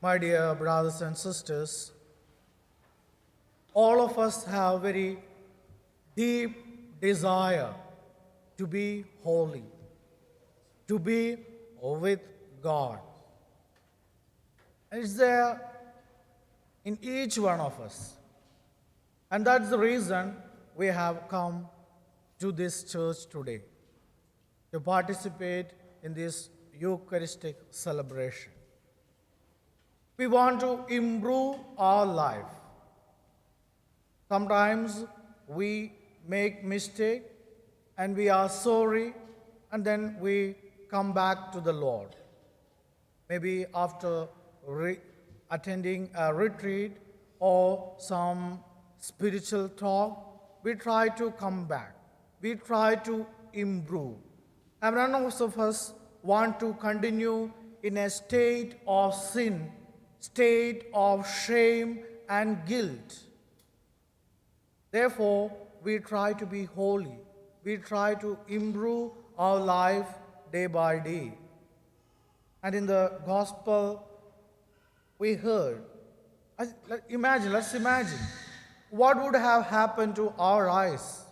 My dear brothers and sisters, all of us have very deep desire to be holy, to be with God. And it's there in each one of us. And that's the reason we have come to this church today, to participate in this Eucharistic celebration. We want to improve our life. Sometimes we make mistake and we are sorry, and then we come back to the Lord. Maybe after attending a retreat or some spiritual talk, we try to come back. We try to improve. And none of us want to continue in a state of sin, state of shame and guilt. Therefore, we try to be holy. We try to improve our life day by day. And in the gospel, we heard, let's imagine, what would have happened to our eyes?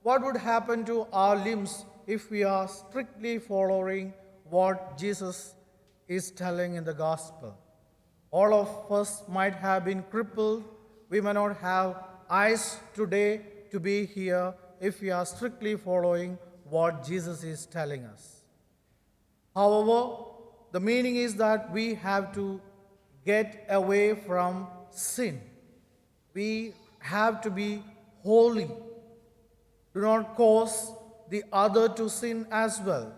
What would happen to our limbs if we are strictly following what Jesus is telling in the gospel? All of us might have been crippled. We may not have eyes today to be here if we are strictly following what Jesus is telling us. However, the meaning is that we have to get away from sin. We have to be holy. Do not cause the other to sin as well.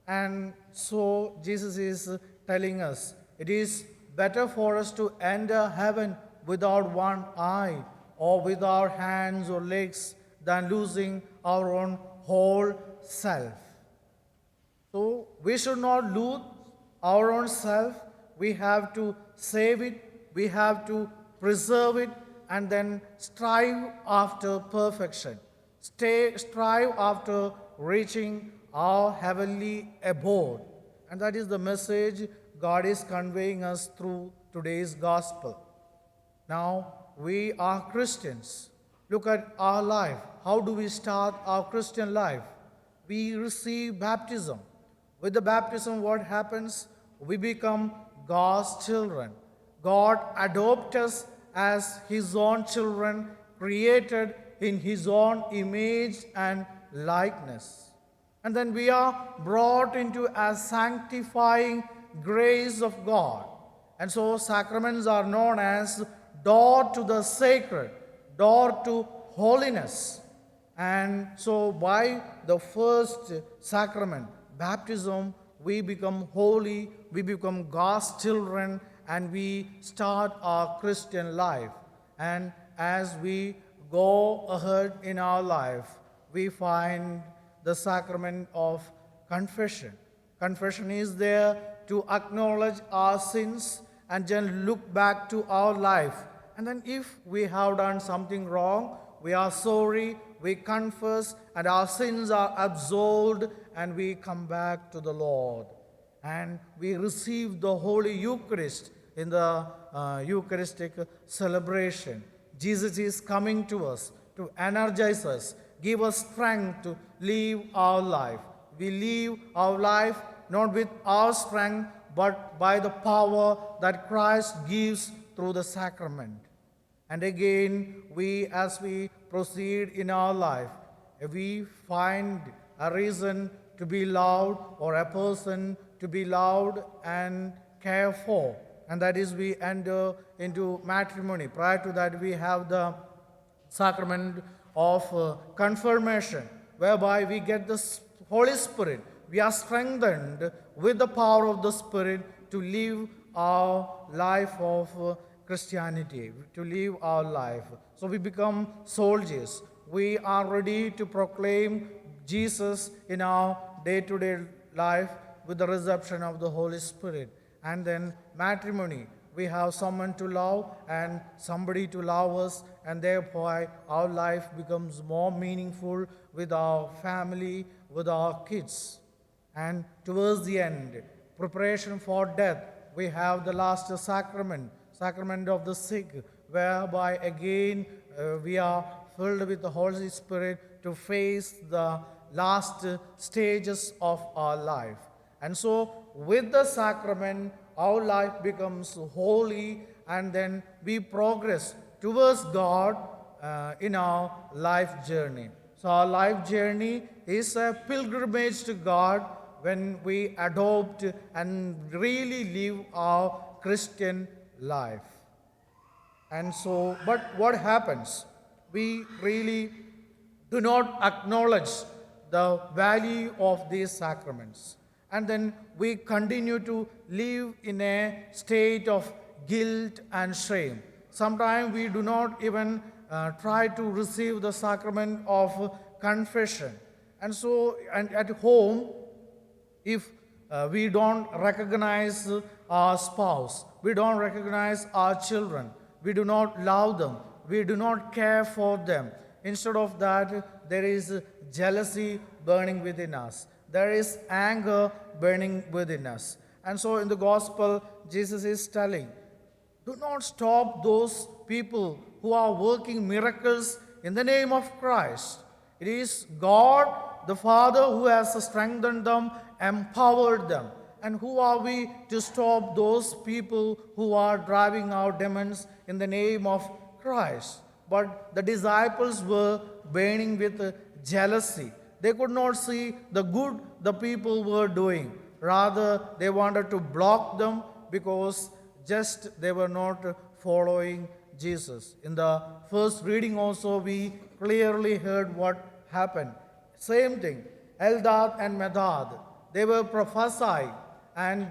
And so Jesus is telling us it is better for us to enter heaven without one eye or with our hands or legs than losing our own whole self. So we should not lose our own self. We have to save it. We have to preserve it and then strive after perfection. Strive after reaching our heavenly abode. And that is the message God is conveying us through today's gospel. Now, we are Christians. Look at our life. How do we start our Christian life? We receive baptism. With the baptism, what happens? We become God's children. God adopts us as His own children, created in His own image and likeness. And then we are brought into a sanctifying grace of God. And so sacraments are known as door to the sacred, door to holiness. And so by the first sacrament, baptism, we become holy, we become God's children, and we start our Christian life. And as we go ahead in our life, we find the sacrament of confession. Confession is there to acknowledge our sins and then look back to our life. And then if we have done something wrong, we are sorry, we confess, and our sins are absolved, and we come back to the Lord. And we receive the Holy Eucharist in the Eucharistic celebration. Jesus is coming to us to energize us, give us strength to live our life. We live our life not with our strength, but by the power that Christ gives through the sacrament. And again, as we proceed in our life, if we find a reason to be loved or a person to be loved and care for, and that is we enter into matrimony. Prior to that, we have the sacrament of confirmation, whereby we get the Holy Spirit. We are strengthened with the power of the Spirit to live our life of Christianity, to live our life. So we become soldiers. We are ready to proclaim Jesus in our day-to-day life with the reception of the Holy Spirit. And then matrimony. We have someone to love and somebody to love us, and therefore our life becomes more meaningful with our family, with our kids. And towards the end, preparation for death, we have the last sacrament, sacrament of the sick, whereby again we are filled with the Holy Spirit to face the last stages of our life. And so, with the sacrament, our life becomes holy, and then we progress towards God in our life journey. So, our life journey is a pilgrimage to God when we adopt and really live our Christian life. And so, but what happens? We really do not acknowledge the value of these sacraments. And then we continue to live in a state of guilt and shame. Sometimes we do not even try to receive the sacrament of confession. And so, and at home, if we don't recognize our spouse, we don't recognize our children, we do not love them, we do not care for them. Instead of that, there is jealousy burning within us. There is anger burning within us. And so in the gospel, Jesus is telling, do not stop those people who are working miracles in the name of Christ. It is God, the Father, who has strengthened them, empowered them. And who are we to stop those people who are driving out demons in the name of Christ? But the disciples were burning with jealousy. They could not see the good the people were doing. Rather, they wanted to block them because just they were not following Jesus. In the first reading also, we clearly heard what happened. Same thing, Eldad and Medad, they were prophesying, and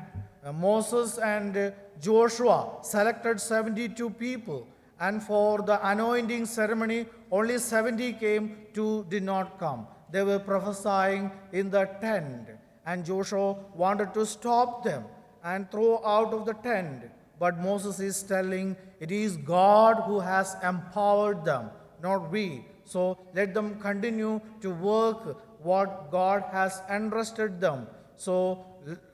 Moses and Joshua selected 72 people, and for the anointing ceremony, only 70 came, 2 did not come. They were prophesying in the tent, and Joshua wanted to stop them and throw out of the tent. But Moses is telling it is God who has empowered them, not we. So let them continue to work what God has entrusted them. So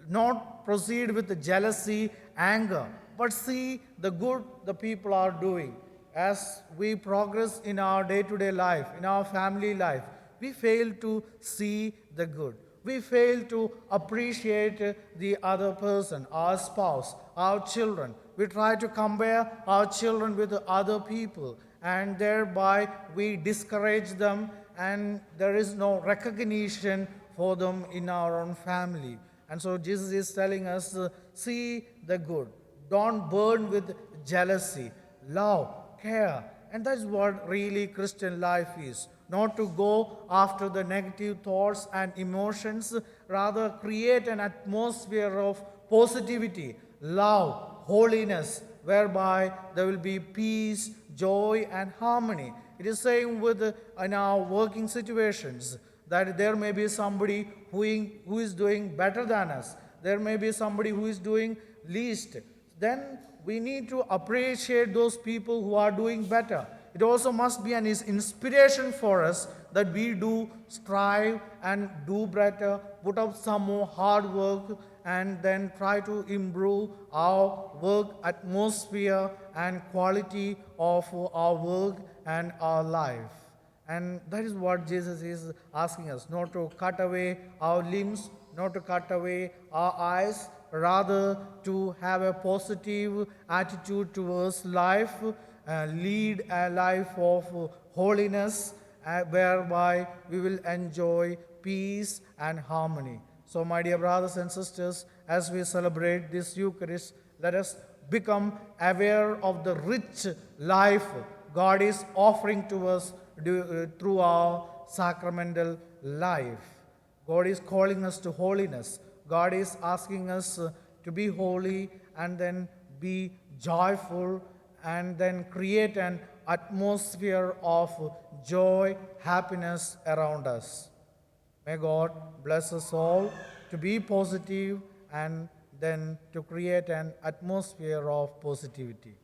not proceed with jealousy, anger, but see the good the people are doing. As we progress in our day-to-day life, in our family life, we fail to see the good. We fail to appreciate the other person, our spouse, our children. We try to compare our children with other people, and thereby we discourage them, and there is no recognition for them in our own family. And so Jesus is telling us, see the good. Don't burn with jealousy. Love, care. And that's what really Christian life is. Not to go after the negative thoughts and emotions, rather create an atmosphere of positivity, love, holiness, whereby there will be peace, joy, and harmony. It is same with in our working situations, that there may be somebody who is doing better than us. There may be somebody who is doing least. Then we need to appreciate those people who are doing better. It also must be an inspiration for us that we do strive and do better, put up some more hard work, and then try to improve our work atmosphere and quality of our work and our life. And that is what Jesus is asking us, not to cut away our limbs, not to cut away our eyes, rather to have a positive attitude towards life, lead a life of holiness, whereby we will enjoy peace and harmony. So, my dear brothers and sisters, as we celebrate this Eucharist, let us become aware of the rich life God is offering to us through our sacramental life. God is calling us to holiness. God is asking us to be holy and then be joyful and then create an atmosphere of joy, happiness around us. May God bless us all to be positive and then to create an atmosphere of positivity.